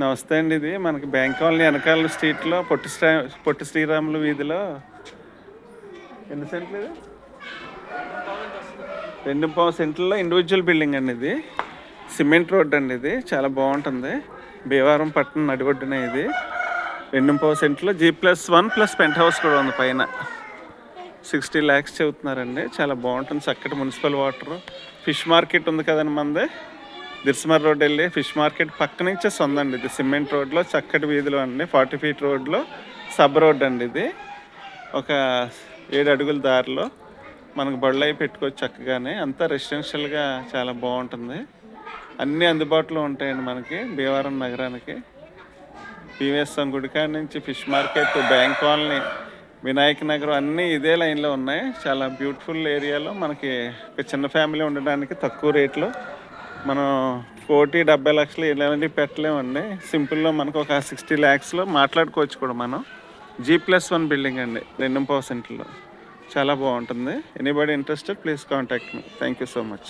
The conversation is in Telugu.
నమస్తే అండి. ఇది మనకి బ్యాంక్ కాలనీ వెనకాల స్ట్రీట్లో పొట్టి శ్రీరాములు వీధిలో ఎన్ని సెంట్లు ఇది? 2.5 సెంట్లలో ఇండివిజువల్ బిల్డింగ్ అండి. ఇది సిమెంట్ రోడ్ అండి. ఇది చాలా బాగుంటుంది. భీమవరం పట్టణం నడిబొడ్డున ఇది 2.5 సెంట్లో G+1+ పెంట్ హౌస్ కూడా ఉంది. పైన 60 lakhs చెబుతున్నారండి. చాలా బాగుంటుంది. చక్కటి మున్సిపల్ వాటర్, ఫిష్ మార్కెట్ ఉంది కదండి మనది. దిర్స్మర్ రోడ్ వెళ్ళి ఫిష్ మార్కెట్ పక్క నుంచే సొందండి. ఇది సిమెంట్ రోడ్లో చక్కటి వీధిలో అండి. 40 feet రోడ్లో సబ్ రోడ్ అండి. ఇది ఒక 7 అడుగుల దారిలో మనకు బళ్ళు అవి పెట్టుకోవచ్చు చక్కగానే. అంతా రెసిడెన్షియల్గా చాలా బాగుంటుంది. అన్నీ అందుబాటులో ఉంటాయండి మనకి భీమవరం నగరానికి. పివిఎస్ఎం గుడికాడ నుంచి fish market, bank colony, Vinayaka నగరం అన్నీ ఇదే లైన్లో ఉన్నాయి. చాలా బ్యూటిఫుల్ ఏరియాలో మనకి ఒక చిన్న ఫ్యామిలీ ఉండడానికి తక్కువ రేట్లో మనం 70 లక్షలు ఇలాంటివి పెట్టలేమండి. సింపుల్లో మనకు ఒక 60 lakhsలో మాట్లాడుకోవచ్చు కూడా మనం. G+1 బిల్డింగ్ అండి, 2.5 సెంట్లో. చాలా బాగుంటుంది. Anybody interested please contact me. Thank you so much.